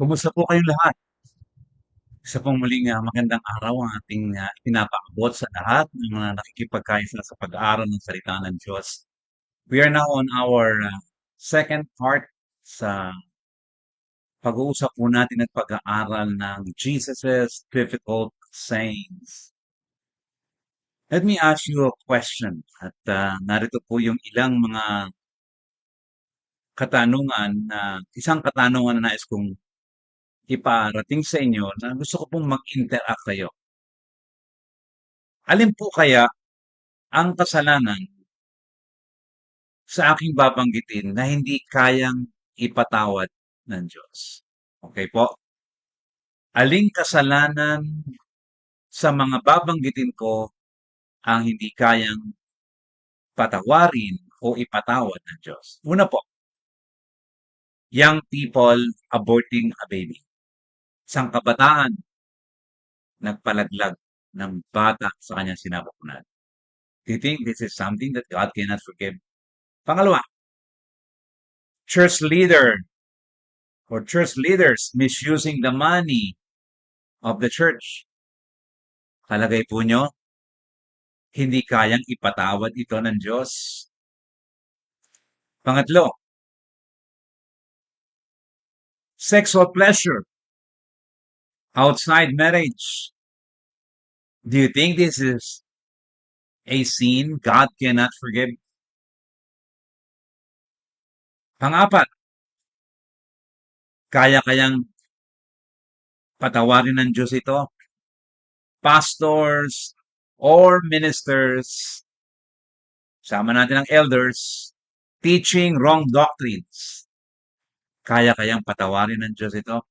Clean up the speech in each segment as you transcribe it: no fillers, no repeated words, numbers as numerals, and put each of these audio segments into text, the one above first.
Kumusta po kayong lahat? Isa pong muling magandang araw ang ating ipinapaabot sa lahat ng mga nakikipagkaisa sa pag-aaral ng salita ng Diyos. We are now on our second part sa pag-uusap po natin at pag-aaral ng Jesus's difficult sayings. Let me ask you a question at narito po yung ilang mga katanungan na isang katanungan na nais kong iparating sa inyo na gusto ko pong mag-interact kayo. Alin po kaya ang kasalanan sa aking babanggitin na hindi kayang ipatawad ng Diyos? Okay po? Aling kasalanan sa mga babanggitin ko ang hindi kayang patawarin o ipatawad ng Diyos? Una po, young people aborting a baby. Isang kabataan nagpalaglag ng bata sa kanyang sinapupunan. Do you think this is something that God cannot forgive? Pangalawa, church leader or church leaders misusing the money of the church. Palagay po nyo, hindi kayang ipatawad ito ng Diyos. Pangatlo, sexual pleasure outside marriage. Do you think this is a sin God cannot forgive? Pang-apat, kaya kayang patawarin ng Diyos ito? Pastors or ministers, sama natin ang elders, teaching wrong doctrines. Kaya kayang patawarin ng Diyos ito?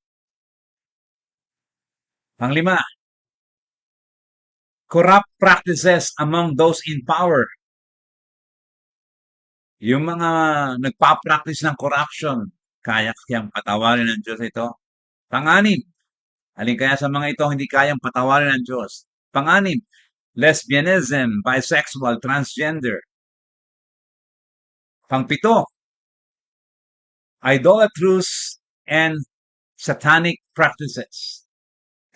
Panglima, corrupt practices among those in power. Yung mga nagpa-practice ng corruption, kaya kayang patawarin ng Diyos ito? Panganim, alin kaya sa mga ito hindi kayang patawarin ng Diyos? Panganim, lesbianism, bisexual, transgender. Pangpito, idolatrous and satanic practices.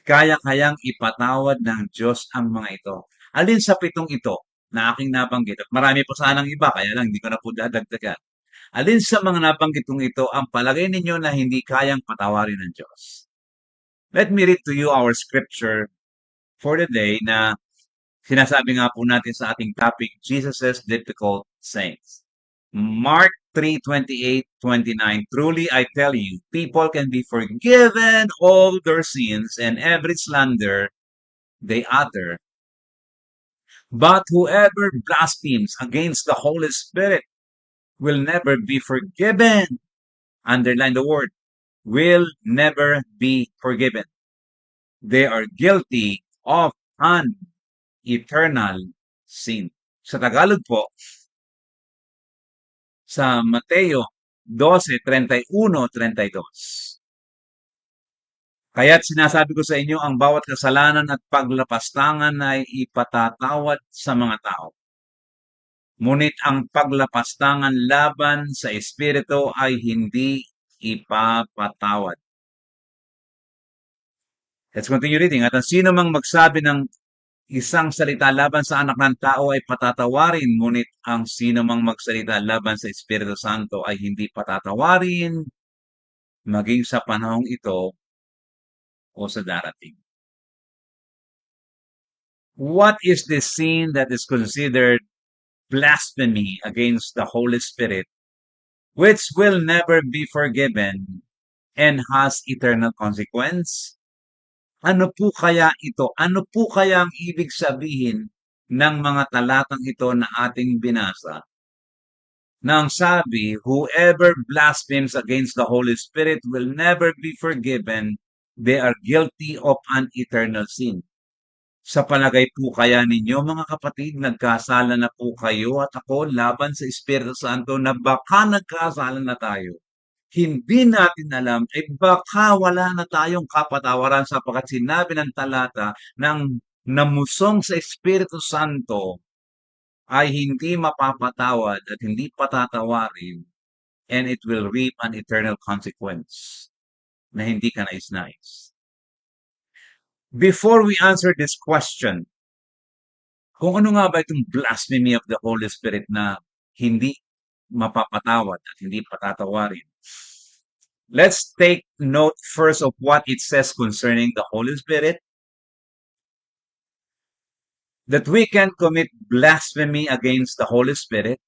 Kaya kayang ipatawad ng Diyos ang mga ito. Alin sa pitong ito na aking nabanggit, at marami pa sanang iba, kaya lang hindi ko na po dadagdagan. Alin sa mga nabanggitong ito ang palagay ninyo na hindi kayang patawarin ng Diyos? Let me read to you our scripture for the day na sinasabi nga po natin sa ating topic, Jesus' difficult sayings. Mark 3:28-29. Truly I tell you, people can be forgiven all their sins and every slander they utter. But whoever blasphemes against the Holy Spirit will never be forgiven. Underline the word, will never be forgiven. They are guilty of an eternal sin. Sa Tagalog po, sa Mateo 12:31-32. Kaya't sinasabi ko sa inyo, ang bawat kasalanan at paglapastangan ay ipatatawad sa mga tao. Ngunit ang paglapastangan laban sa Espiritu ay hindi ipapatawad. Let's continue reading. At ang sino mang magsabi ng isang salita laban sa anak ng tao ay patatawarin, ngunit ang sino mang magsalita laban sa Espiritu Santo ay hindi patatawarin, maging sa panahong ito o sa darating. What is the sin that is considered blasphemy against the Holy Spirit, which will never be forgiven and has eternal consequence? Ano po kaya ito? Ano po kaya ang ibig sabihin ng mga talatang ito na ating binasa? Nang sabi, whoever blasphemes against the Holy Spirit will never be forgiven. They are guilty of an eternal sin. Sa palagay po kaya ninyo, mga kapatid, nagkasala na po kayo at ako laban sa Espiritu Santo na baka nagkasala na tayo. Hindi natin alam, baka wala na tayong kapatawaran sapagkat sinabi ng talata ng namusong sa Espiritu Santo ay hindi mapapatawad at hindi patatawarin, and it will reap an eternal consequence. na hindi ka nais-nais. Before we answer this question, kung ano nga ba itong blasphemy of the Holy Spirit na hindi mapapatawad at hindi patatawarin, let's take note first of what it says concerning the Holy Spirit, that we can commit blasphemy against the Holy Spirit.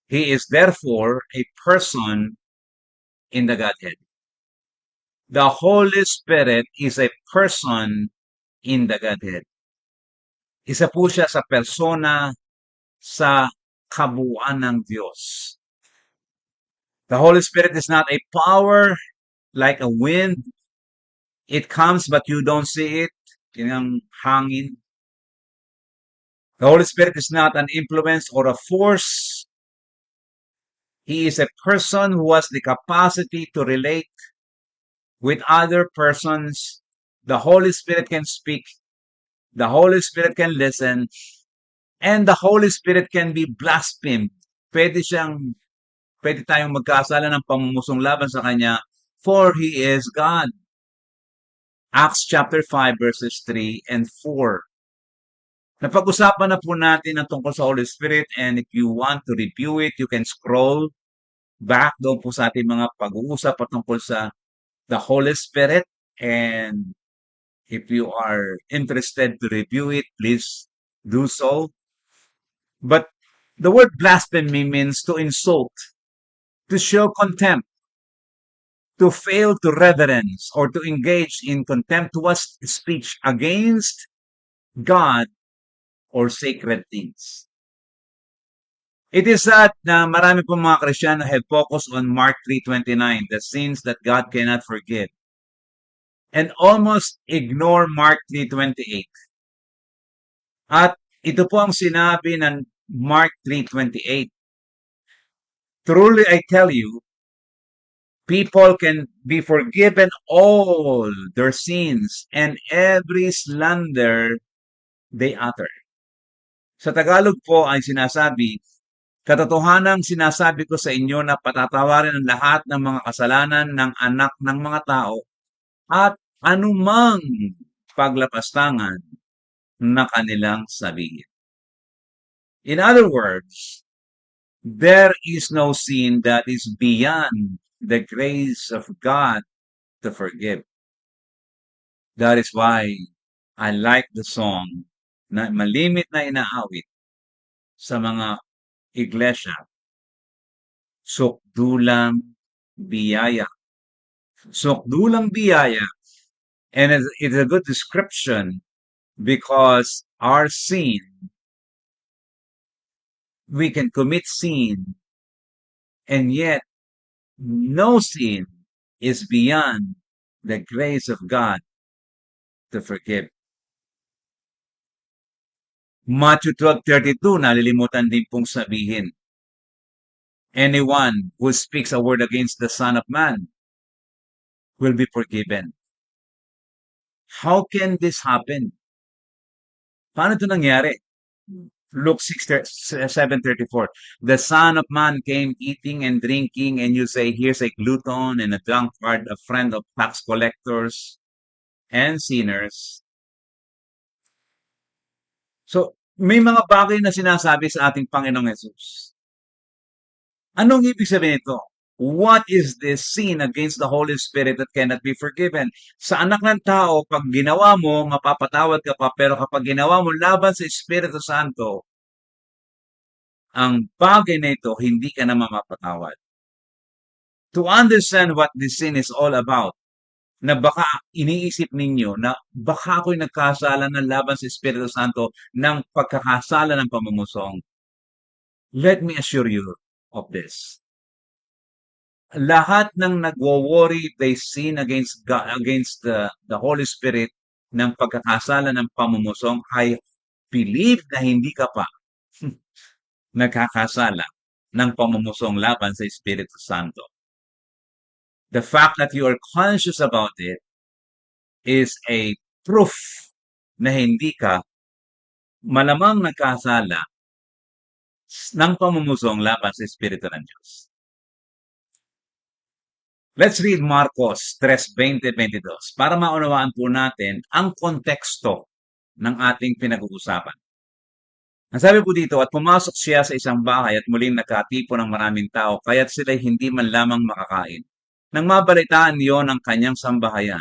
He is therefore a person in the Godhead. The Holy Spirit is a person in the Godhead. Isa po siya sa persona sa kabuuan ng Diyos. The Holy Spirit is not a power like a wind. It comes but you don't see it. Yun ang hangin. The Holy Spirit is not an influence or a force. He is a person who has the capacity to relate with other persons. The Holy Spirit can speak. The Holy Spirit can listen. And the Holy Spirit can be blasphemed. Pwede tayong magkasala ng pamumusong laban sa Kanya, for He is God. Acts chapter 5 verses 3 and 4. Napag-usapan na po natin ang tungkol sa Holy Spirit, and if you want to review it, you can scroll back doon po sa ating mga pag-uusap patungkol sa the Holy Spirit, and if you are interested to review it, please do so. But the word blasphemy means to insult, to show contempt, to fail to reverence, or to engage in contemptuous speech against God or sacred things. It is sad na marami pong mga Kristiyano have focused on Mark 3:29, the sins that God cannot forgive, and almost ignore Mark 3:28. At ito po ang sinabi ng Mark 3:28. Truly I tell you, people can be forgiven all their sins and every slander they utter. Sa Tagalog po ay sinasabi, katotohanang sinasabi ko sa inyo na patatawarin ang lahat ng mga kasalanan ng anak ng mga tao at anumang paglapastangan na kanilang sabihin. In other words, there is no sin that is beyond the grace of God to forgive. That is why I like the song na malimit na inaawit sa mga iglesia. Sukdulang biyaya. Sukdulang biyaya. And it's a good description because our sin, we can commit sin, and yet no sin is beyond the grace of God to forgive. Matthew 12:32, nalilimutan din pong sabihin, anyone who speaks a word against the Son of Man will be forgiven. How can this happen? Paano ito nangyari? Luke 7:34. The Son of Man came eating and drinking, and you say, here's a glutton and a drunkard, a friend of tax collectors and sinners. So, may mga bagay na sinasabi sa ating Panginoong Yesus. Anong ibig sabihin ito? What is this sin against the Holy Spirit that cannot be forgiven? Sa anak ng tao, pag ginawa mo, mapapatawad ka pa, pero kapag ginawa mo laban sa Espiritu Santo, ang bagay na ito, hindi ka na mapapatawad. To understand what this sin is all about, na baka iniisip ninyo na baka ako'y nagkasala ng laban sa Espiritu Santo ng pagkakasala ng pamamusong. Let me assure you of this. Lahat ng nagwo-worry, they sin against God, against the Holy Spirit ng pagkakasala ng pamamusong, I believe na hindi ka pa nagkakasala ng pamamusong laban sa Espiritu Santo. The fact that you are conscious about it is a proof na hindi ka malamang nagkasala ng pamamusong laban sa Espiritu ng Diyos. Let's read Marcos 3:20-22 para maunawaan po natin ang konteksto ng ating pinag-uusapan. Ang sabi po dito, at pumasok siya sa isang bahay at muling nagkatipon ng maraming tao, kaya't sila'y hindi man lamang makakain. Nang mabalitaan niyon ang kanyang sambahayan,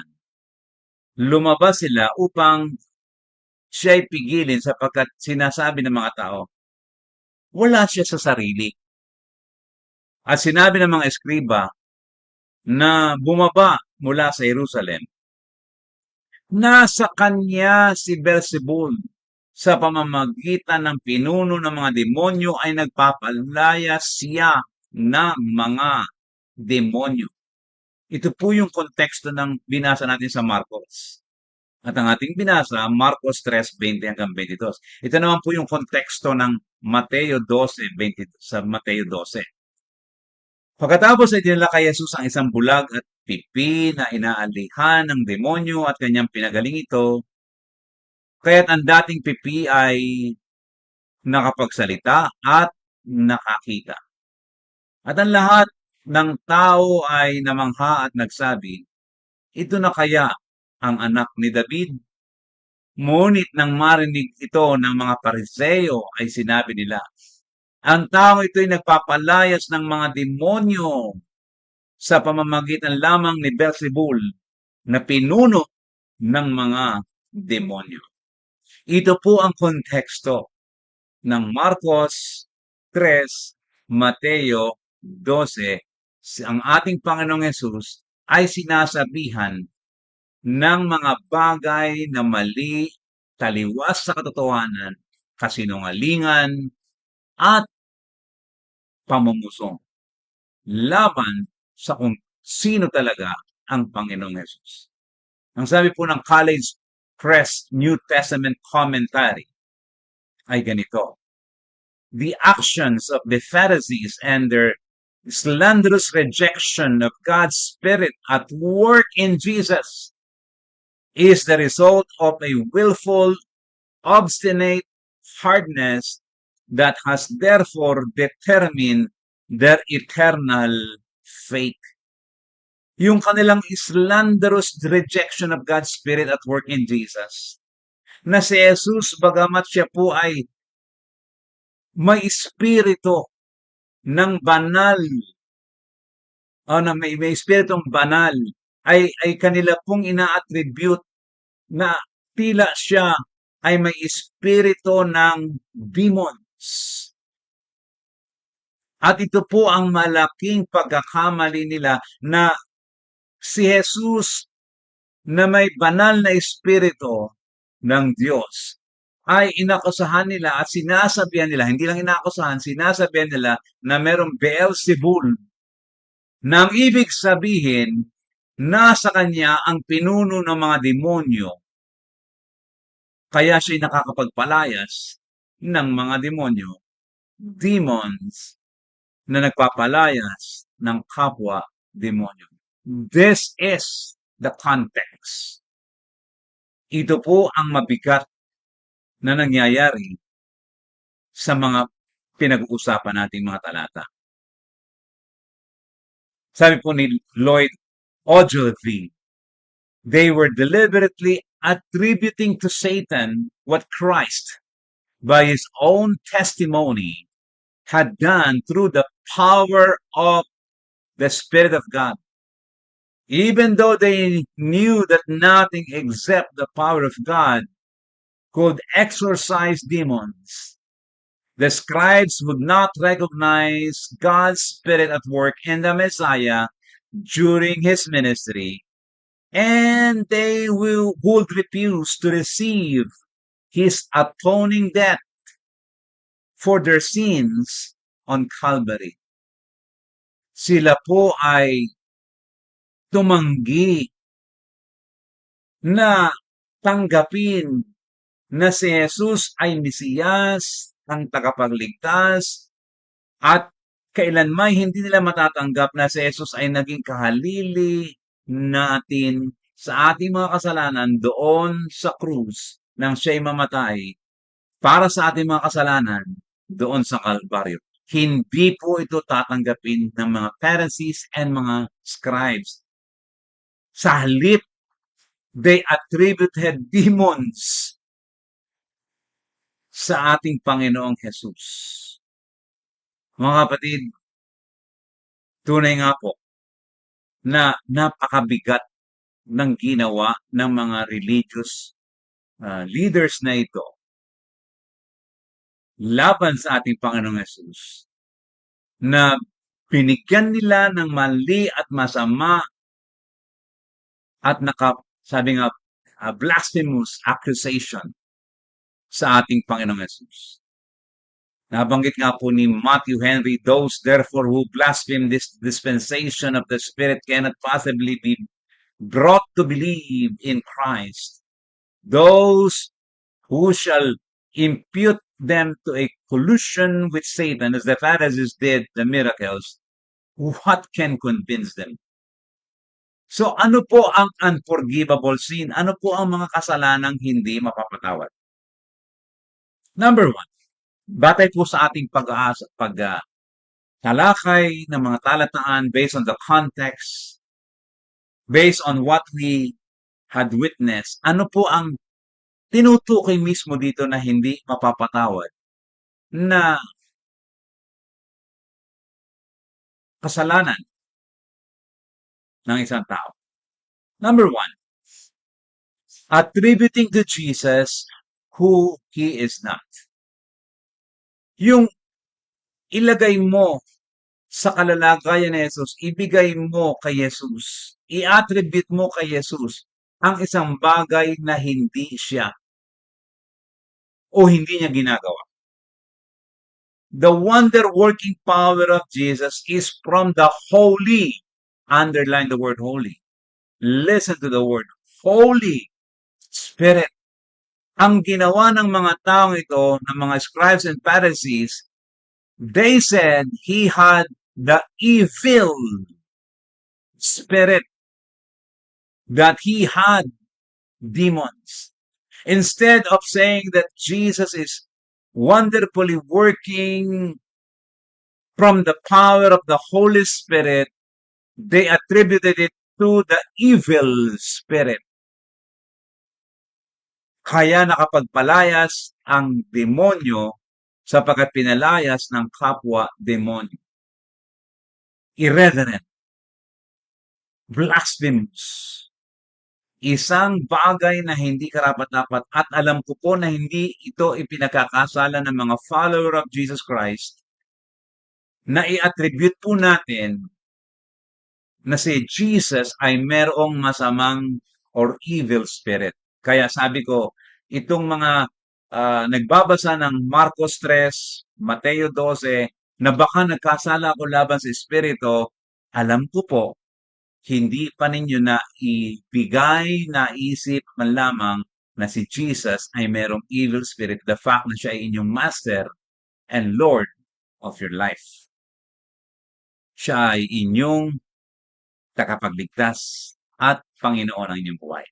lumabas sila upang siya'y pigilin sapagkat sinasabi ng mga tao, wala siya sa sarili. At sinabi ng mga eskriba na bumaba mula sa Jerusalem, nasa kanya si Beelzebul. Sa pamamagitan ng pinuno ng mga demonyo ay nagpapalaya siya ng mga demonyo. Ito po yung konteksto ng binasa natin sa Marcos. At ang ating binasa, Marcos 3:20-22. Ito naman po yung konteksto ng Mateo 12:20 sa Mateo 12. Pagkatapos ay dinala kay Jesus ang isang bulag at pipi na inaalihan ng demonyo at kanyang pinagaling ito. Kaya't ang dating pipi ay nakapagsalita at nakakita. At ang lahat ng tao ay namangha at nagsabi, ito na kaya ang anak ni David? Ngunit nang marinig ito ng mga Pariseo ay sinabi nila, ang tao ito'y nagpapalayas ng mga demonyo sa pamamagitan lamang ni Beelzebul na pinuno ng mga demonyo. Ito po ang konteksto ng Marcos 3, Mateo 12. Ang ating Panginoong Hesus ay sinasabihan ng mga bagay na mali, taliwas sa katotohanan, kasinungalingan, at pamumuso laban sa kung sino talaga ang Panginoong Hesus. Ang sabi po ng College Press New Testament Commentary ay ganito, the actions of the Pharisees and their slanderous rejection of God's Spirit at work in Jesus is the result of a willful, obstinate hardness that has therefore determined their eternal fate. Yung kanilang slanderous rejection of God's Spirit at work in Jesus, na si Jesus, bagamat siya po ay may espiritu ng banal, na may espiritong banal, ay kanila pong ina-attribute na tila siya ay may espiritu ng demons. At ito po ang malaking pagkakamali nila na si Jesus na may banal na espiritu ng Diyos ay inakusahan nila at sinasabihan nila, hindi lang inakusahan, sinasabihan nila na merong Beelzebul na ang ibig sabihin, nasa kanya ang pinuno ng mga demonyo. Kaya siya'y nakakapagpalayas ng mga demonyo, demons, na nagpapalayas ng kapwa demonyo. This is the context. Ito po ang mabigat na nangyayari sa mga pinag-uusapan nating mga talata. Sabi po ni Lloyd Ogilvie, they were deliberately attributing to Satan what Christ, by his own testimony, had done through the power of the Spirit of God. Even though they knew that nothing except the power of God could exorcise demons, the scribes would not recognize God's Spirit at work in the Messiah during his ministry, and they would refuse to receive his atoning death for their sins on Calvary. Sila po ay tumanggi na tanggapin na si Jesus ay Mesiyas, ang tagapagligtas, at kailanman hindi nila matatanggap na si Jesus ay naging kahalili natin sa ating mga kasalanan doon sa krus nang siya'y mamatay para sa ating mga kasalanan doon sa Kalbaryo. hindi po ito tatanggapin ng mga Pharisees and mga scribes. Sa halip, they attributed demons sa ating Panginoong Jesus. Mga kapatid, tunay nga po na napakabigat ng ginawa ng mga religious leaders na ito laban sa ating Panginoong Jesus, na binigyan nila ng mali at masama at sabi nga, blasphemous accusation sa ating Panginoong Jesus. Nabanggit nga po ni Matthew Henry, those therefore who blaspheme this dispensation of the Spirit cannot possibly be brought to believe in Christ. Those who shall impute them to a collusion with Satan, as the Pharisees did the miracles, what can convince them? So ano po ang unforgivable sin? Ano po ang mga kasalanang hindi mapapatawad? Number one, batay po sa ating talakay ng mga talataan based on the context, based on what we had witnessed, ano po ang tinutukoy mismo dito na hindi mapapatawad na kasalanan ng isang tao? Number one, attributing to Jesus who He is not. Yung ilagay mo sa kalalagayan ni Jesus, ibigay mo kay Jesus, i-attribute mo kay Jesus ang isang bagay na hindi siya o hindi niya ginagawa. The wonder-working power of Jesus is from the Holy. Underline the word holy. Listen to the word Holy Spirit. Ang ginawa ng mga taong ito, ng mga scribes and Pharisees, they said he had the evil spirit, that he had demons. Instead of saying that Jesus is wonderfully working from the power of the Holy Spirit, they attributed it to the evil spirit. Kaya nakapagpalayas ang demonyo sapagkat pinalayas ng kapwa demonyo. Irreverent, blasphemous, isang bagay na hindi karapat-dapat, at alam ko po na hindi ito ipinagkakasala ng mga follower of Jesus Christ na i-attribute po natin na si Jesus ay merong masamang or evil spirit. Kaya sabi ko, itong mga nagbabasa ng Marcos 3, Mateo 12, na baka nagkasala ako laban sa Espiritu, alam ko po, hindi pa ninyo na ibigay na isip man lamang na si Jesus ay merong evil spirit, the fact na siya ay inyong master and Lord of your life. Siya ay inyong takapagligtas at Panginoon ng inyong buhay.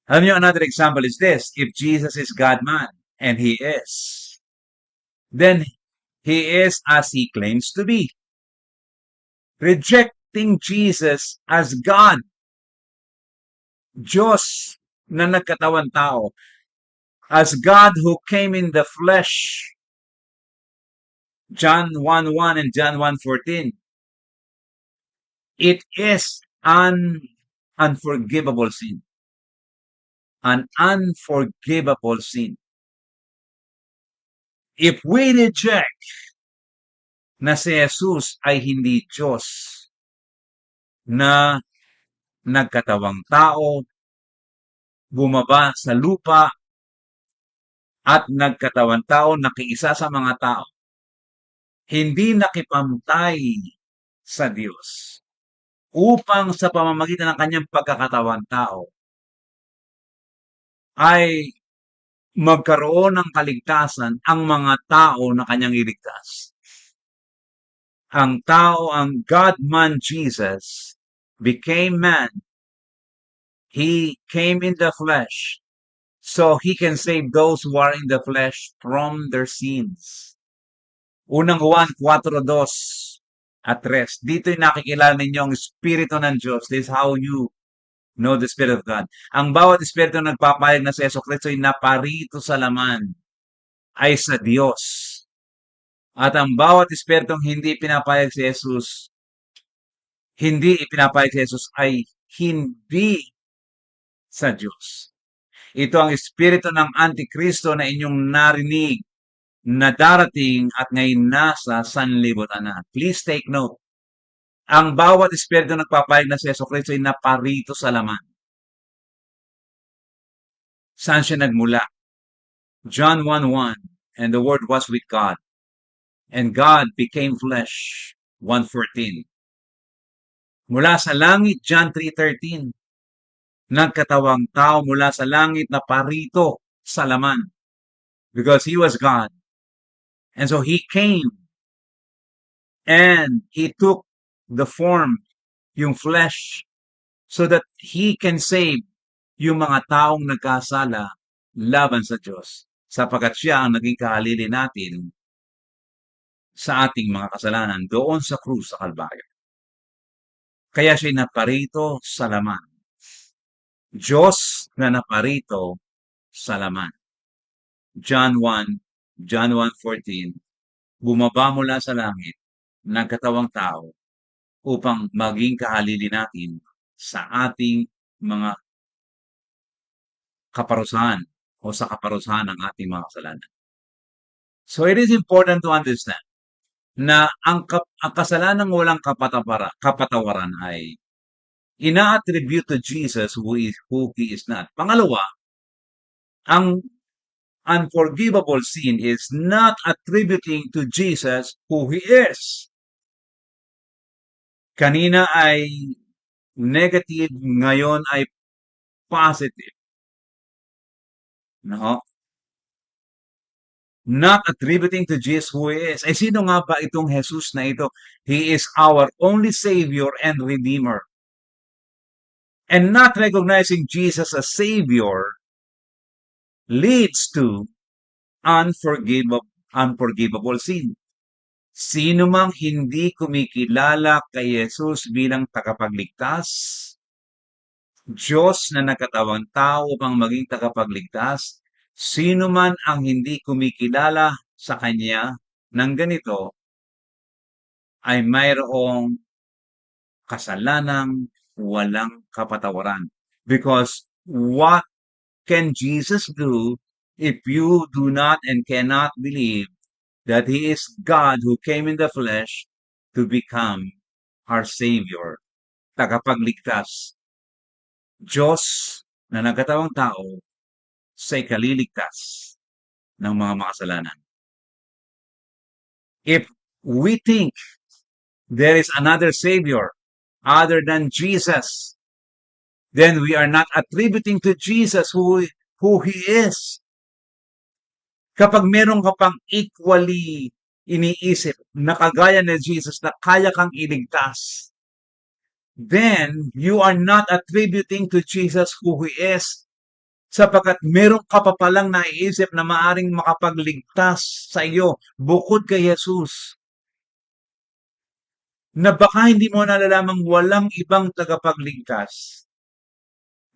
Alam niyo, another example is this. If Jesus is God-man, and He is, then He is as He claims to be. Rejecting Jesus as God, Diyos na nagkatawan tao, as God who came in the flesh, John 1:1 and John 1:14, it is an unforgivable sin. An unforgivable sin. If we reject na si Jesus ay hindi Diyos na nagkatawang tao, bumaba sa lupa, at nagkatawang tao, nakiisa sa mga tao, hindi nakipamtay sa Diyos upang sa pamamagitan ng kanyang pagkakatawang tao ay magkaroon ng kaligtasan ang mga tao na kanyang iligtas. Ang tao, ang God-man Jesus, became man. He came in the flesh so He can save those who are in the flesh from their sins. Unang Juan 4:2 at 3. Dito'y nakikilala ninyo ang Espiritu ng Diyos. This is how you know the Spirit of God. Ang bawat Espiritu na nagpapayag na si Jesucristo ay naparito sa laman ay sa Diyos. At ang bawat Espiritong hindi pinapayag si Jesus, hindi ipinapayag si Jesus ay hindi sa Diyos. Ito ang Espiritu ng Antikristo na inyong narinig na darating at ngayon nasa sanlibutan na. Please take note. Ang bawat Espiritu nagpapayag na si Jesucristo ay naparito sa laman. Saan siya nagmula? John 1:1, and the Word was with God, and God became flesh. 1:14. Mula sa langit, John 3:13. Nagkatawang tao mula sa langit na parito sa laman. Because He was God. And so He came and He took the form, yung flesh, so that He can save yung mga taong nagkasala laban sa Diyos. Sapagkat siya ang naging kahalili natin sa ating mga kasalanan doon sa krus sa Kalbaryo. Kaya siya naparito sa laman. Diyos na naparito sa laman. John 1:14, bumaba mula sa langit, nagkatawang tao, upang maging kahalili natin sa ating mga kaparusahan o sa kaparusahan ng ating mga kasalanan. So it is important to understand na ang kasalanang walang kapatawaran ay ina-attribute to Jesus who He is not. Pangalawa, ang unforgivable sin is not attributing to Jesus who He is. Kanina ay negative, ngayon ay positive. No? Not attributing to Jesus who He is. Ay sino nga ba itong Jesus na ito? He is our only Savior and Redeemer. And not recognizing Jesus as Savior leads to unforgivable sin. Sino mang hindi kumikilala kay Jesus bilang tagapagligtas, Diyos na nagkatawang tao upang maging tagapagligtas, sino man ang hindi kumikilala sa Kanya ng ganito, ay mayroong kasalanang walang kapatawaran. Because what can Jesus do if you do not and cannot believe that He is God who came in the flesh to become our Savior, tagapagligtas. Diyos na nagkatawang tao sa ikaliligtas ng mga makasalanan. If we think there is another Savior other than Jesus, then we are not attributing to Jesus who He is. Kapag meron ka pang equally iniisip na kagaya ni Jesus na kaya kang iligtas, then you are not attributing to Jesus who He is, sapagkat meron ka pa palang naiisip na maaring makapagligtas sa iyo bukod kay Jesus. Na baka hindi mo nalalamang walang ibang tagapagligtas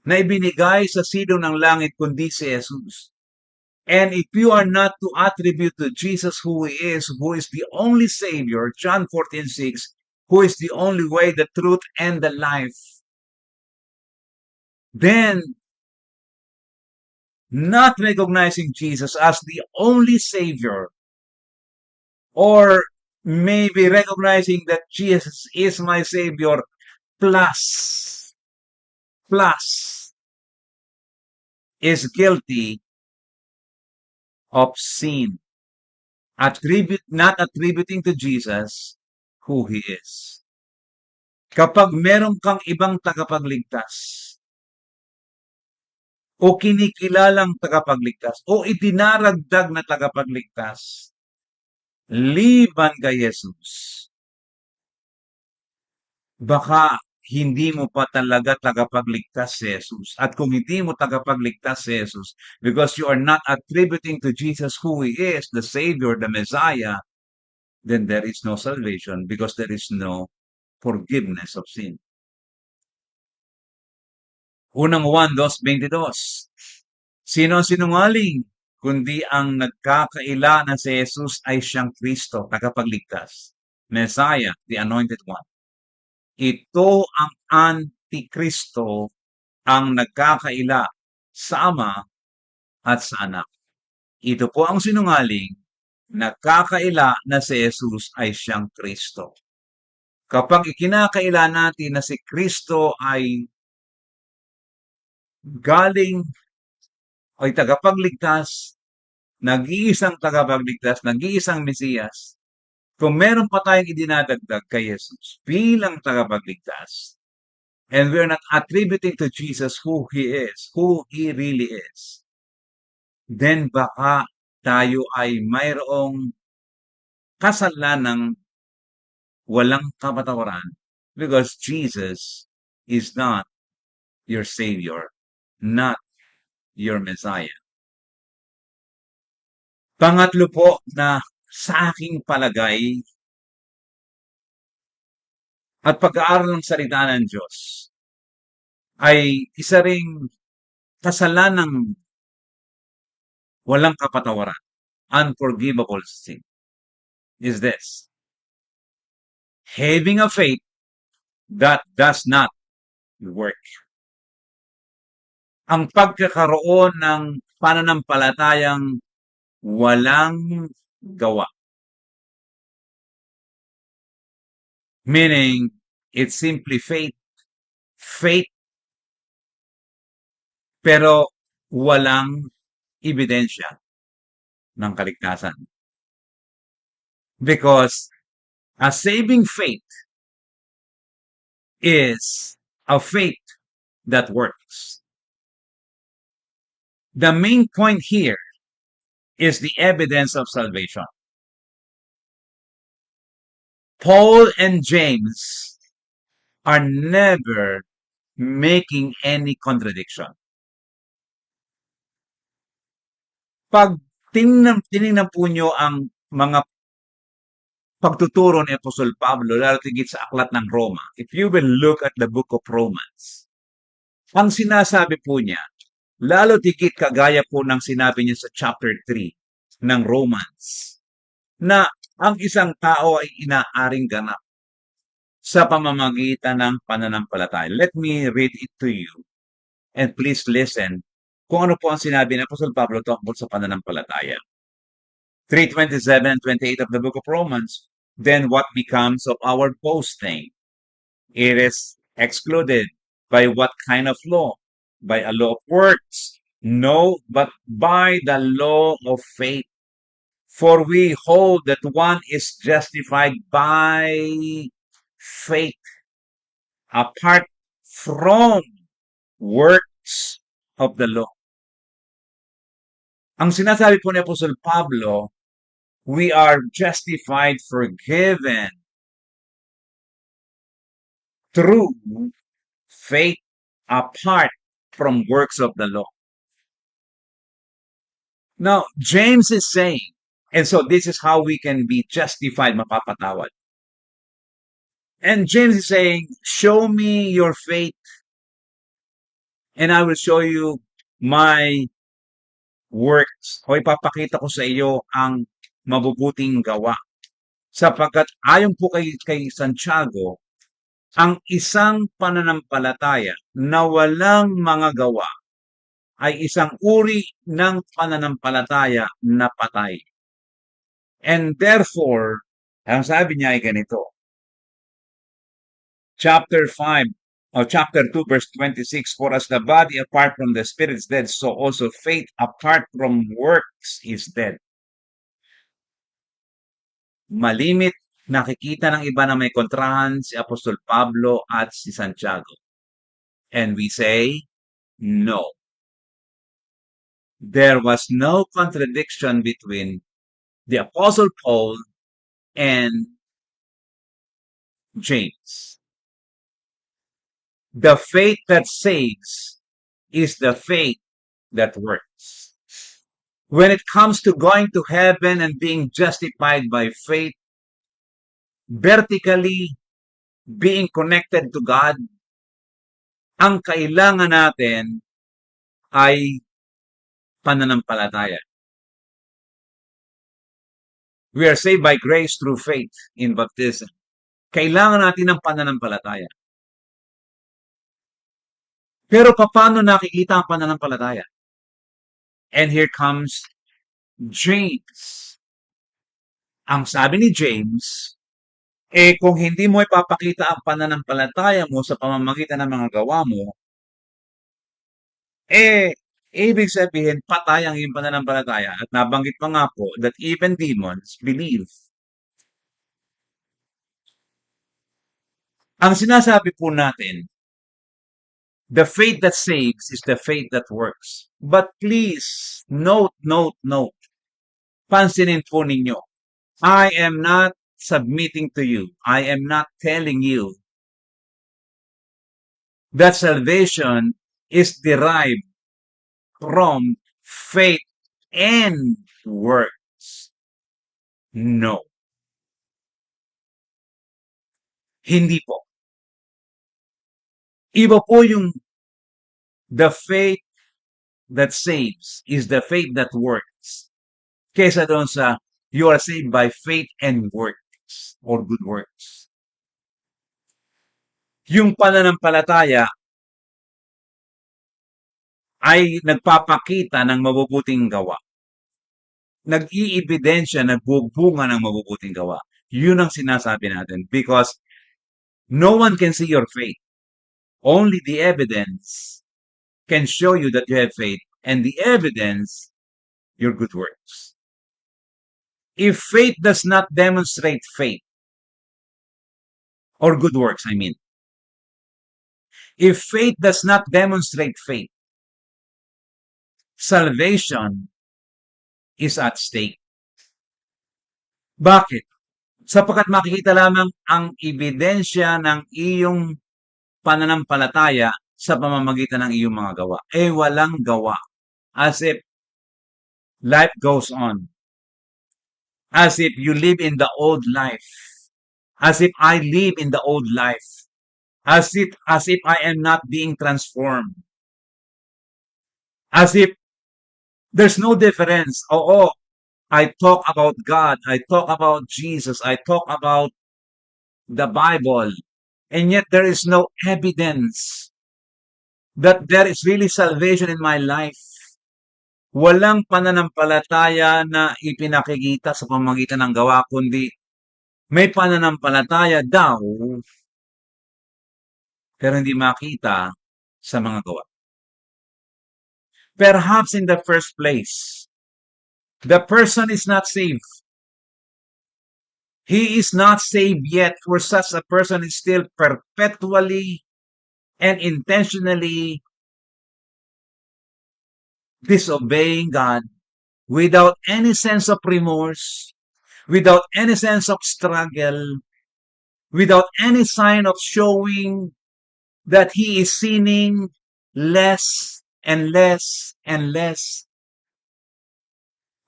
na ibinigay sa silong ng langit kundi si Jesus. And if you are not to attribute to Jesus who He is the only Savior, John 14:6, who is the only way, the truth, and the life, then not recognizing Jesus as the only Savior, or maybe recognizing that Jesus is my Savior plus is guilty of sin. Not attributing to Jesus who He is. Kapag meron kang ibang tagapagligtas, o kinikilalang tagapagligtas, o itinaragdag na tagapagligtas, liban kay Jesus, baka hindi mo pa talaga tagapagligtas si Jesus. At kung hindi mo tagapagligtas si Jesus, because you are not attributing to Jesus who He is, the Savior, the Messiah, then there is no salvation because there is no forgiveness of sin. Unang Juan 2:22. Sino ang sinungaling? Kundi ang nagkakaila na si Jesus ay siyang Kristo, tagapagligtas. Messiah, the Anointed One. Ito ang Antikristo, ang nagkakaila sa Ama at sa Anak. Ito po ang sinungaling, nagkakaila na si Jesus ay siyang Kristo. Kapag ikinakaila natin na si Kristo ay galing ay tagapagligtas, nag-iisang tagapagligtas, nag-iisang Mesiyas, kung meron pa tayong idinadagdag kay Jesus bilang tagapagligtas, and we're not attributing to Jesus who He is, who He really is, then baka tayo ay mayroong kasalanan walang kapatawaran because Jesus is not your Savior, not your Messiah. Pangatlo po na sa aking palagay at pag-aaral ng salita ng Diyos ay isa ring kasalanang walang kapatawaran, unforgivable sin, is this: having a faith that does not work. Ang pagkakaroon ng pananampalatayang walang gawa. Meaning, it's simply faith, faith, pero walang ebidensya ng kaligtasan. Because a saving faith is a faith that works. The main point here is the evidence of salvation. Paul and James are never making any contradiction. Pag tinignan po nyo ang mga pagtuturo ni Apostol Pablo, lalo tigit sa aklat ng Roma, if you will look at the book of Romans, ang sinasabi po niya, lalo tigit kagaya po ng sinabi niya sa chapter 3 ng Romans, na ang isang tao ay inaaring ganap sa pamamagitan ng pananampalataya. Let me read it to you and please listen kung ano po ang sinabi ng Apostol Pablo tungkol sa pananampalataya. 3:27 and 28 of the book of Romans, then what becomes of our boasting? It is excluded. By what kind of law? By a law of works? No, but by the law of faith. For we hold that one is justified by faith apart from works of the law. Ang sinasabi po ni Apostol Pablo, we are justified, forgiven through faith apart from works of the law. Now, James is saying, and so this is how we can be justified, mapapatawad. And James is saying, show me your faith and I will show you my works. O ipapakita ko sa iyo ang mabubuting gawa. Sapagkat ayon po kay Santiago, ang isang pananampalataya na walang mga gawa ay isang uri ng pananampalataya na patay. And therefore, ang sabi niya ay ganito. Chapter 5 or chapter 2 verse 26, for as the body apart from the spirit is dead, so also faith apart from works is dead. Malimit nakikita ng iba na may kontrahan si Apostol Pablo at si Santiago. And we say, no. There was no contradiction between the Apostle Paul and James. The faith that saves is the faith that works. When it comes to going to heaven and being justified by faith, vertically being connected to God, ang kailangan natin ay pananampalataya. We are saved by grace through faith in baptism. Kailangan natin ng pananampalataya. Pero paano nakikita ang pananampalataya? And here comes James. Ang sabi ni James, kung hindi mo ipapakita ang pananampalataya mo sa pamamagitan ng mga gawa mo, ibig sabihin, patay ang iyong pananampalataya. At nabanggit pa nga po that even demons believe. Ang sinasabi po natin, the faith that saves is the faith that works. But please, note. Pansinin po ninyo, I am not submitting to you. I am not telling you that salvation is derived from faith and works. No. Hindi po. Iba po yung the faith that saves is the faith that works. Kesa doon sa you are saved by faith and works or good works. Yung pananampalataya ay nagpapakita ng mabubuting gawa. Nag-iibidensya, nagbubunga ng mabubuting gawa. Yun ang sinasabi natin because no one can see your faith. Only the evidence can show you that you have faith, and the evidence, your good works. If faith does not demonstrate faith, or good works, I mean, if faith does not demonstrate faith, salvation is at stake. Bakit? Sapagkat makikita lamang ang ebidensya ng iyong pananampalataya sa pamamagitan ng iyong mga gawa. Walang gawa. As if life goes on. As if you live in the old life. As if I live in the old life. As if I am not being transformed. As if there's no difference. Oo, I talk about God. I talk about Jesus. I talk about the Bible. And yet there is no evidence that there is really salvation in my life. Walang pananampalataya na ipinakikita sa pamamagitan ng gawa, kundi may pananampalataya daw, pero hindi makita sa mga gawa. Perhaps in the first place, the person is not saved. He is not saved yet, for such a person is still perpetually and intentionally disobeying God without any sense of remorse, without any sense of struggle, without any sign of showing that he is sinning less and less and less.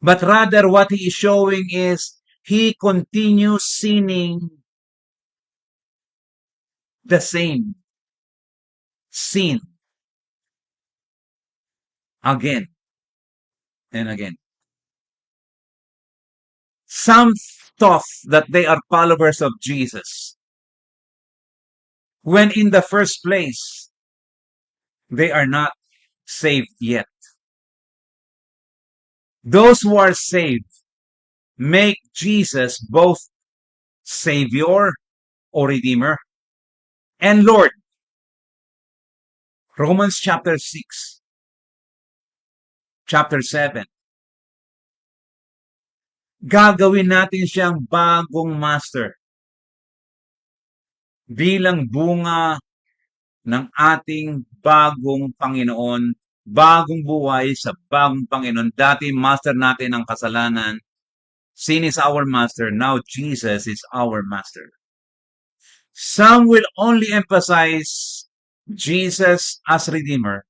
But rather what he is showing is he continues sinning the same sin again and again. Some thought that they are followers of Jesus, when in the first place, they are not saved yet. Those who are saved make Jesus both Savior or Redeemer and Lord. Romans chapter 6, chapter 7. Gagawin natin siyang bagong master bilang bunga ng ating bagong Panginoon, bagong buhay sa bagong Panginoon. Dati master natin ang kasalanan. Sin is our master. Now Jesus is our master. Some will only emphasize Jesus as Redeemer,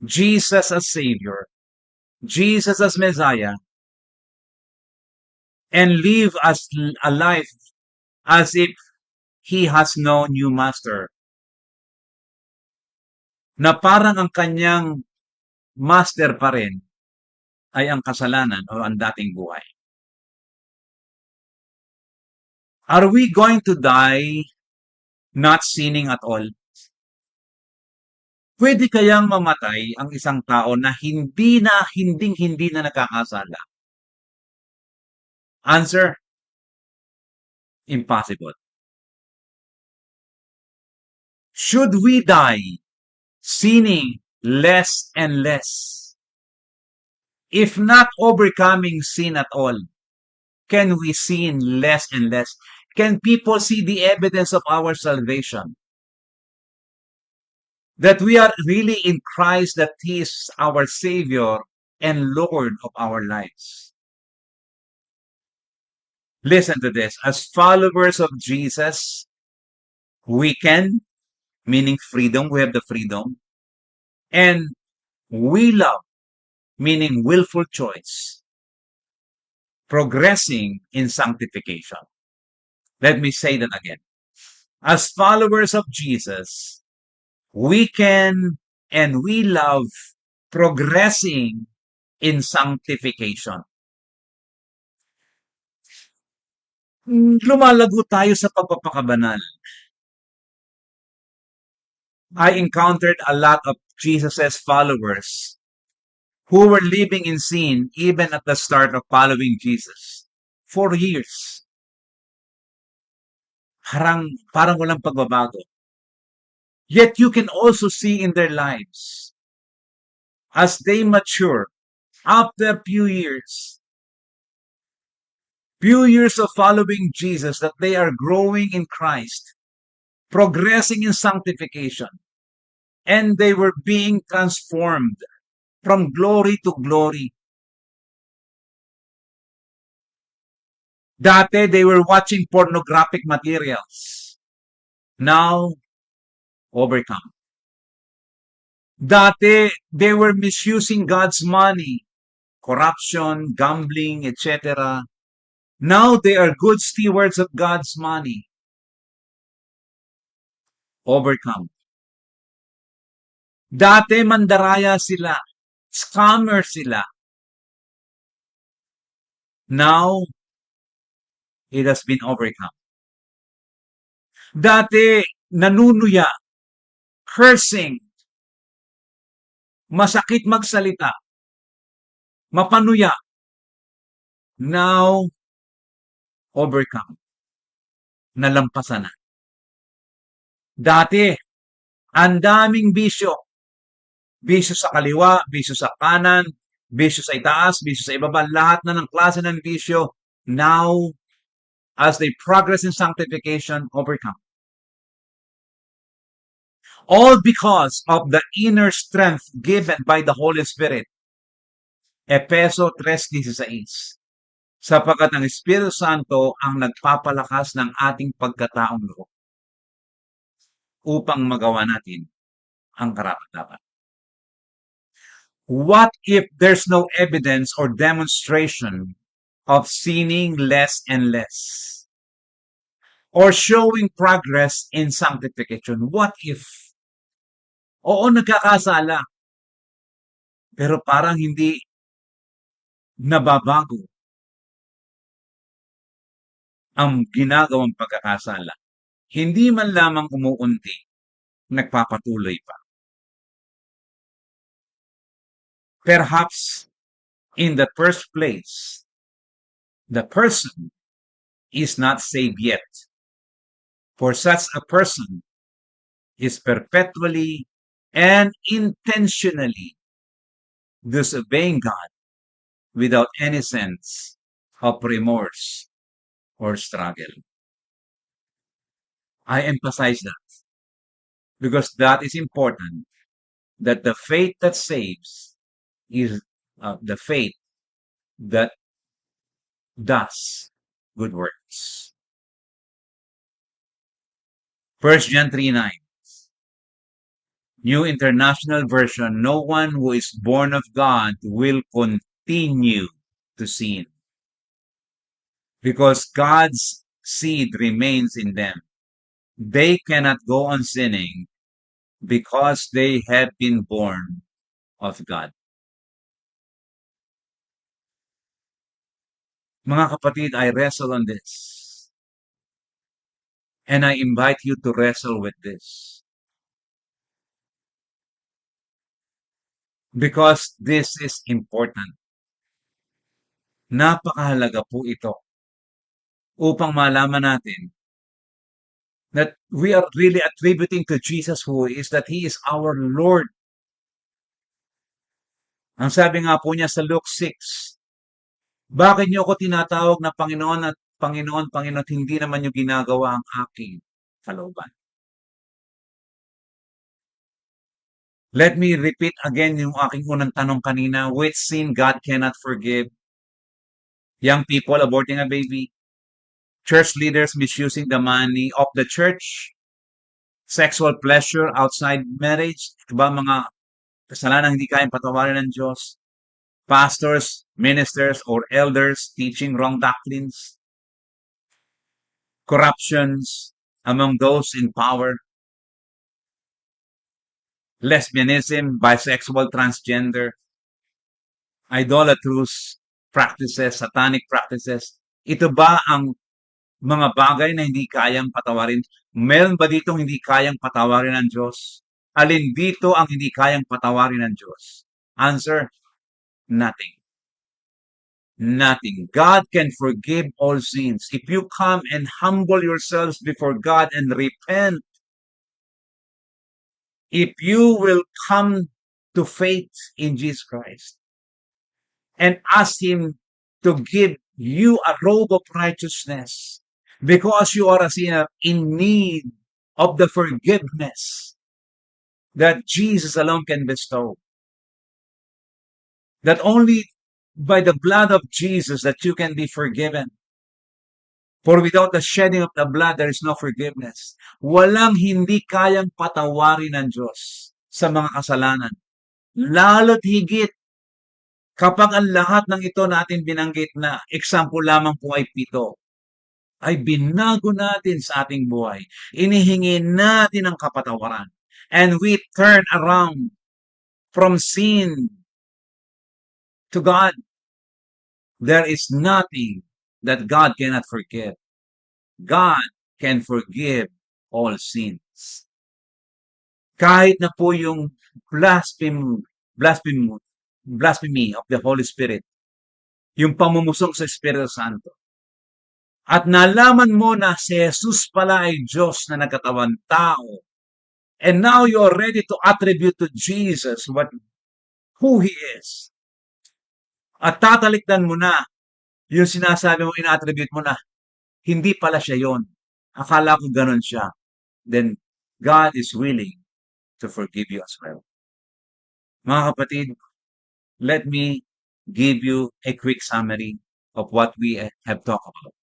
Jesus as Savior, Jesus as Messiah, and live as a life as if he has no new master, na parang ang kanyang master pa rin ay ang kasalanan o ang dating buhay. Are we going to die not sinning at all? Pwede kayang mamatay ang isang tao na hindi na nagkakasala? Answer, impossible. Should we die sinning less and less? If not overcoming sin at all, can we sin less and less? Can people see the evidence of our salvation? That we are really in Christ, that He is our Savior and Lord of our lives. Listen to this. As followers of Jesus, we can, meaning freedom, we have the freedom, and we love, meaning willful choice, progressing in sanctification. Let me say that again. As followers of Jesus, we can and we love progressing in sanctification. Lumalago tayo sa pagpapakabanal. I encountered a lot of Jesus's followers who were living in sin even at the start of following Jesus. 4 years. Parang walang pagbabago. Yet you can also see in their lives, as they mature, after few years of following Jesus, that they are growing in Christ, progressing in sanctification, and they were being transformed from glory to glory. Dati, they were watching pornographic materials. Now, overcome. Dati, they were misusing God's money, corruption, gambling, etc. Now they are good stewards of God's money. Overcome. Dati, mandaraya sila, scammer sila. Now, it has been overcome. Dati, nanunuya, cursing, masakit magsalita, mapanuya. Now, overcome. Nalampasan na. Dati, ang daming bisyo. Bisyo sa kaliwa, bisyo sa kanan, bisyo sa itaas, bisyo sa ibaba, lahat na ng klase ng bisyo. Now, as they progress in sanctification, overcome. All because of the inner strength given by the Holy Spirit. Efeso 3:16. Sapagkat ang Espiritu Santo ang nagpapalakas ng ating pagkataong loob upang magawa natin ang karapat-dapat. What if there's no evidence or demonstration of sinning less and less? Or showing progress in sanctification? What if? Oo, nagkakasala. Pero parang hindi nababago ang ginagawang pagkakasala. Hindi man lamang umuunti, nagpapatuloy pa. Perhaps, in the first place, the person is not saved yet. For such a person is perpetually and intentionally disobeying God without any sense of remorse or struggle. I emphasize that because that is important, that the faith that saves is the faith that does good works. 1 John 3:9. New International Version, no one who is born of God will continue to sin. Because God's seed remains in them. They cannot go on sinning because they have been born of God. Mga kapatid, I wrestle on this. And I invite you to wrestle with this. Because this is important. Napakahalaga po ito upang malaman natin that we are really attributing to Jesus who is that He is our Lord. Ang sabi nga po niya sa Luke 6, bakit niyo ako tinatawag na Panginoon at Panginoon, Panginoon at hindi naman niyo ginagawa ang aking kalooban? Let me repeat again yung aking unang tanong kanina. Which sin God cannot forgive? Young people aborting a baby, church leaders misusing the money of the church, sexual pleasure outside marriage, diba mga kasalanan hindi kayang patawarin ng Diyos, pastors, ministers, or elders teaching wrong doctrines, corruptions among those in power, lesbianism, bisexual, transgender, idolatrous practices, satanic practices. Ito ba ang mga bagay na hindi kayang patawarin? Meron ba ditong hindi kayang patawarin ng Diyos? Alin dito ang hindi kayang patawarin ng Diyos? Answer, nothing. Nothing. God can forgive all sins. If you come and humble yourselves before God and repent, if you will come to faith in Jesus Christ and ask Him to give you a robe of righteousness because you are a sinner in need of the forgiveness that Jesus alone can bestow. That only by the blood of Jesus that you can be forgiven. For without the shedding of the blood, there is no forgiveness. Walang hindi kayang patawarin ng Diyos sa mga kasalanan. Lalo't higit kapag ang lahat ng ito natin binanggit na example lamang po ay 7, ay binago natin sa ating buhay. Inihingi natin ang kapatawaran. And we turn around from sin to God. There is nothing that God cannot forgive. God can forgive all sins. Kahit na po yung blasphemy of the Holy Spirit, yung pamumusong sa Espiritu Santo. At nalaman mo na si Jesus pala ay Diyos na nagkatawan tao. And now you are ready to attribute to Jesus who He is. At tatalikdan mo na yung sinasabi mo, ina-attribute mo na, hindi pala siya yon. Akala ko ganun siya. Then, God is willing to forgive you as well. Mga kapatid, let me give you a quick summary of what we have talked about.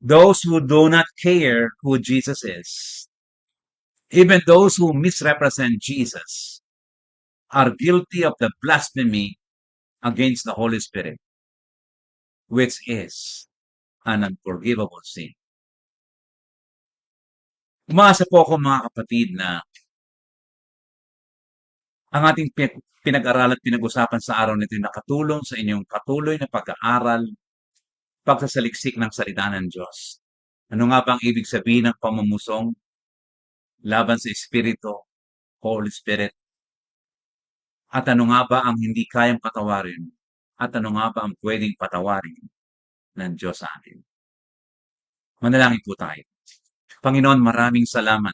Those who do not care who Jesus is, even those who misrepresent Jesus, are guilty of the blasphemy against the Holy Spirit, which is an unforgivable sin. Umasa po ako mga kapatid na ang ating pinag-aral at pinag-usapan sa araw nito ay nakatulong sa inyong patuloy na pag-aaral, pagsasaliksik ng salita ng Diyos. Ano nga ba ang ibig sabihin ng pamamusong laban sa Espiritu, Holy Spirit? At ano nga ba ang hindi kayang patawarin? At ano nga ba ang pwedeng patawarin ng Diyos sa atin? Manalangin po tayo. Panginoon, maraming salamat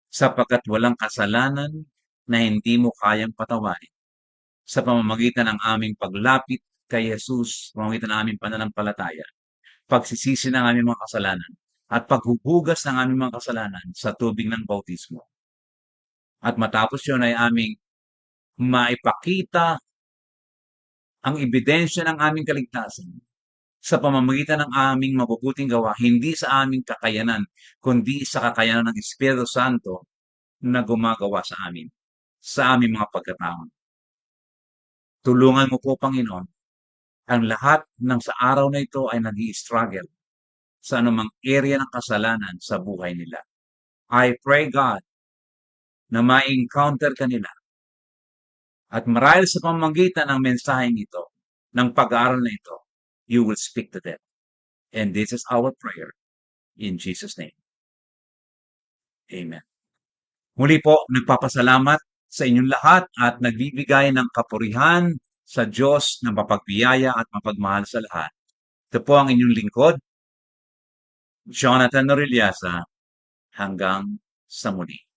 sapagkat walang kasalanan na hindi mo kayang patawarin sa pamamagitan ng aming paglapit kay Jesus, pamamagitan ng aming pananampalataya, pagsisisi ng aming mga kasalanan, at paghuhugas ng aming mga kasalanan sa tubig ng bautismo. At matapos yun ay aming maipakita ang ebidensya ng aming kaligtasan sa pamamagitan ng aming mabubuting gawa, hindi sa aming kakayanan, kundi sa kakayanan ng Espiritu Santo na gumagawa sa amin, sa aming mga pagkatao. Tulungan mo po, Panginoon, ang lahat ng sa araw na ito ay nag-i-struggle sa anumang area ng kasalanan sa buhay nila. I pray, God, na ma-encounter ka nila at marahil sa pamamagitan ng mensaheng ito, ng pag-aaral na ito, you will speak to them. And this is our prayer in Jesus' name. Amen. Muli po, nagpapasalamat sa inyong lahat at nagbibigay ng kapurihan sa Diyos na mapagbiyaya at mapagmahal sa lahat. Ito po ang inyong lingkod, Jonathan Noriliasa, hanggang sa muli.